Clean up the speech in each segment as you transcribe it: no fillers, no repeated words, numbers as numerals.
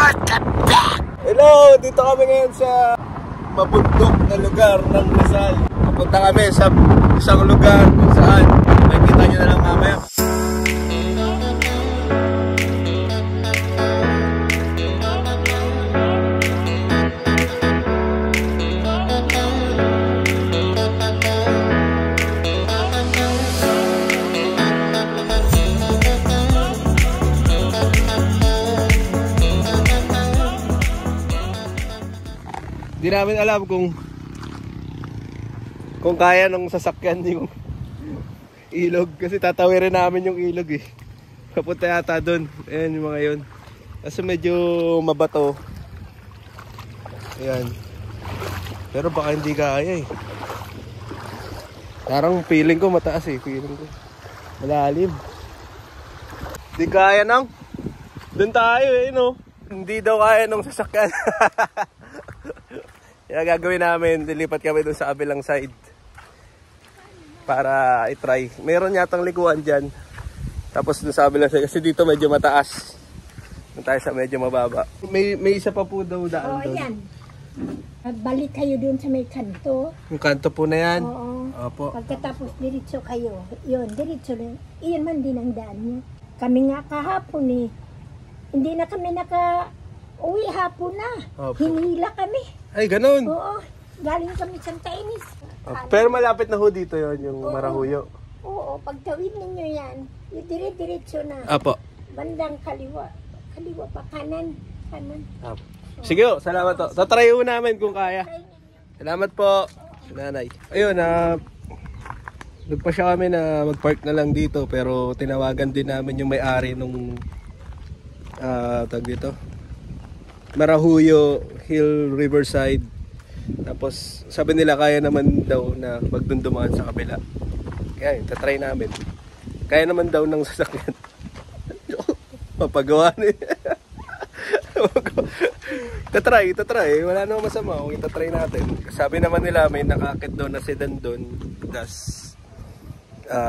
Hello! Dito kami ngayon sa mabundok na lugar ng Rizal. Pupunta kami sa isang lugar kung saan makikita nyo na lang mamaya. Hindi namin alam kung kaya ng sasakyan yung ilog kasi tatawirin namin yung ilog eh. Papunta yata doon. Ayan yung mga yun. Kasi medyo mabato. Ayan. Pero baka hindi kaya eh. Parang feeling ko mataas eh. Feeling ko malalim. Hindi kaya nang. Doon tayo eh no. Hindi daw kaya ng sasakyan. Kaya gagawin namin, dilipat kami doon sa kabilang side para i-try. Meron yatang likuan dyan. Tapos doon sa kabilang side, kasi dito medyo mataas. Doon tayo sa medyo mababa. May isa pa po daw daan doon. Yan. Balik kayo doon sa may kanto. Yung kanto po na yan? Oo. Opo. Pagkatapos diretso kayo. Yun, diretso rin. Iyan man din ang daan niya. Kami nga kahapon eh. Hindi na kami uwi hapon na. Opo. Hinila kami. Ay, ganun. Oo. Galing kami sa Tainis. Pero malapit na ho dito yon yung Marahuyo. Oo. Pagtawid ninyo yan, yung dire-diretso na. Apo. Bandang kaliwa. Kaliwa pa. Kanan. Apo. Sige ho, salamat ho. Tatry ho namin kung kaya. Salamat po, nanay. Ayun, nagpasya kami na mag-park na lang dito. Pero tinawagan din namin yung may-ari nung tag dito Marahuyo Hill Riverside. Tapos sabi nila kaya naman daw na magdundumaan sa kabila. Kaya tatry namin. Kaya naman daw ng sasakyan. Mapagawa ni. Tatry. Wala namang masama kung itatry natin. Sabi naman nila may nakakit daw na sedan doon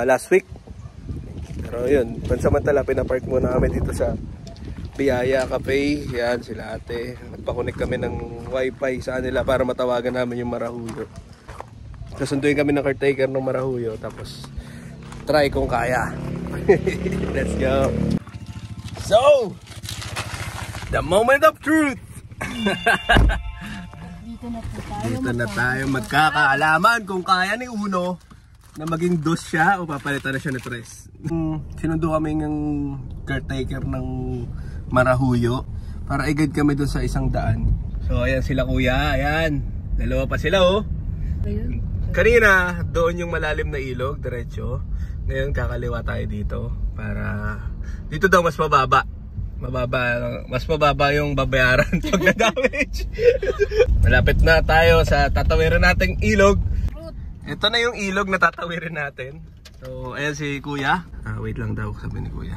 last week. Pero yun, pansamantala pinapark muna kami dito sa Biyaya Cafe. Yan sila ate. Nagpakunik kami ng wifi sa kanila para matawagan namin yung Marahuyo. Kasunduin kami ng caretaker ng Marahuyo. Tapos try kung kaya. Let's go. So, the moment of truth. Dito na tayo magkakaalaman kung kaya ni Uno na maging dos siya o papalitan na siya ni Tres. Sinundo kami ng caretaker ng Marahuyo para i-guide kami doon sa isang daan. So ayan sila kuya, ayan. Dalawa pa sila oh. Ayun. Kanina doon yung malalim na ilog, diretso. Ngayon kakaliwa tayo dito para dito daw mas mababa. Mas mababa yung babayaran pag na-damage. Malapit na tayo sa tatawirin nating ilog. Ito na yung ilog na tatawirin natin. So ayan si kuya. Wait lang daw sabi ni kuya.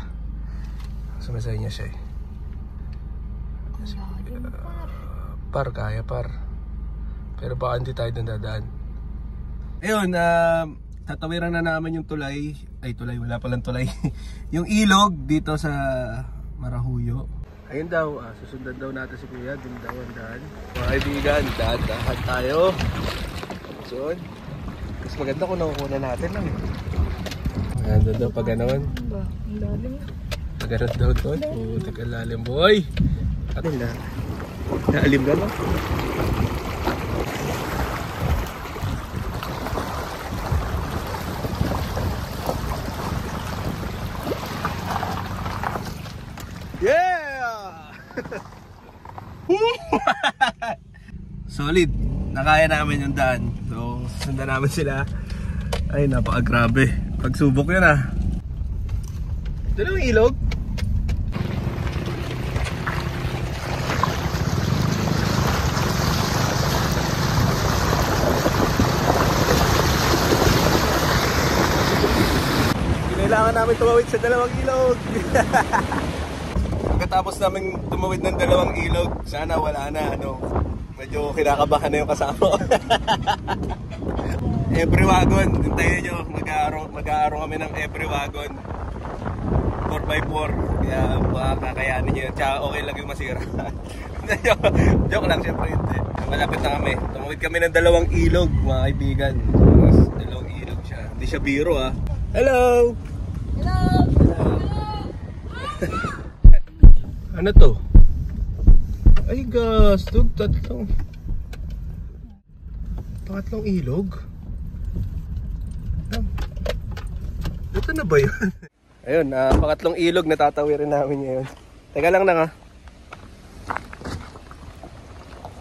Sumasay niya siya eh. Kaya par. Pero baka hindi tayo doon dadaan. Ayun, tatawiran na namin yung tulay. Ay tulay, wala palang tulay. Yung ilog dito sa Marahuyo. Ayun daw, susundan daw natin si kuya. Doon daw ang daan. Mga kaibigan, daan tayo. So, mas maganda kung nakukuha natin lang. Ayan doon daw pag ganoon. Pag ganoon daw doon. Putik ang lalim boy. Atin na. Naalim ka no? Yeah! Solid. Nakaya namin yung daan. So, sundan namin sila. Ay, napakagrabe. Pagsubok yun ah. Ito na yung ilog. Kailangan namin tumawid sa dalawang ilog. Pagkatapos namin tumawid ng dalawang ilog, sana wala na medyo kinakabahan na yung kasama. Every wagon, hintayin nyo, mag-aarong kami ng every wagon 4x4, kaya baka kakayanin. namin yun. Tsaka okay lang yung masira. Joke lang, syempre hindi. Malapit na kami. Tumawid kami ng 2 ilog, mga kaibigan. 2 ilog siya. Hindi siya biro ah. Hello! Hello! Ano to? Ay gas, tatlong ilog? Ito na ba yun? Ayun, pangatlong ilog na tatawirin namin ngayon. Teka lang na.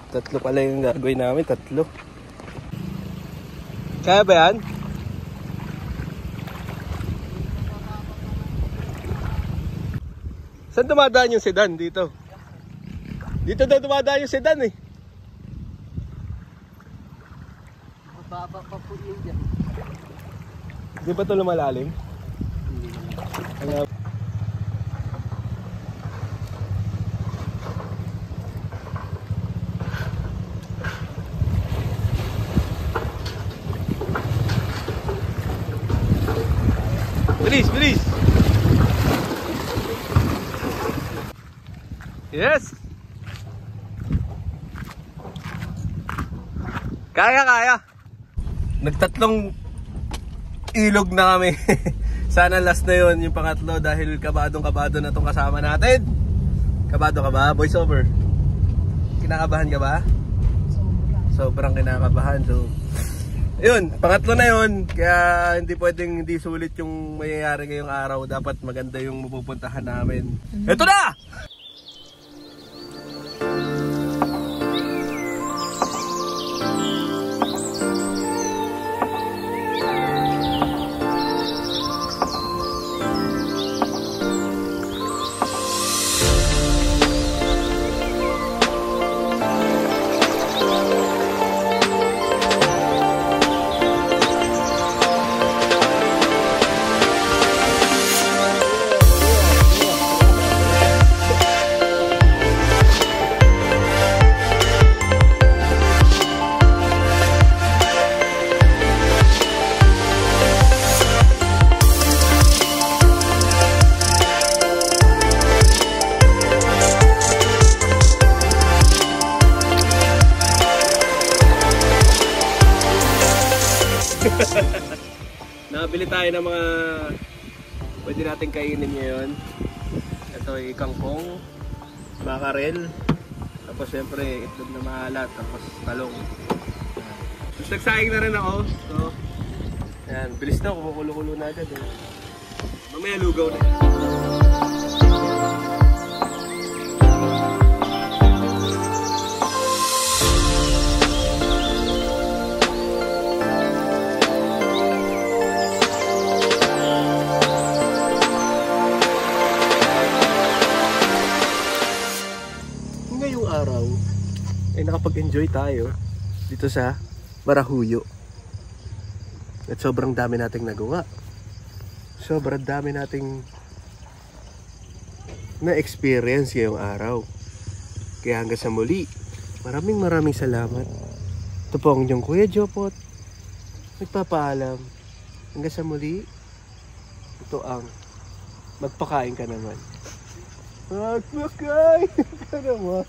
3 pala yung gagawin namin, 3. Kaya ba yan? Saan dumadaan yung sedan dito? Dito daw dumadaan yung sedan eh. Mababa pa po yun dyan. Di ba ito lumalalim? Hindi. Bilis, bilis! Yes! Kaya! Nagtatlong ilog na kami. Sana last na yun, yung pangatlo, dahil kabado na itong kasama natin. Kabado ka ba? Voice over. Kinakabahan ka ba? Sobrang kinakabahan. So, yun, pangatlo na yun. Kaya hindi pwedeng hindi sulit yung mayayari ngayong araw. Dapat maganda yung mapupuntahan namin. Ito na! Nakabili tayo ng mga pwede natin kainin ngayon. Ito ay kangkong, makarel, tapos syempre itlog na maalat, tapos talong. Tapos nagsaing na rin ako. So, yan, bilis na, kumukulo-kulo na agad eh. Mamaya lugaw na yan. Araw ay nakapag-enjoy tayo dito sa Marahuyo at sobrang dami nating nagawa, sobrang dami nating na-experience ngayong araw. Kaya hanggang sa muli, maraming salamat. Ito po ang inyong Kuya Jopot, nagpapaalam. Hanggang sa muli, ito ang magpakain ka naman. Magpakain ka naman.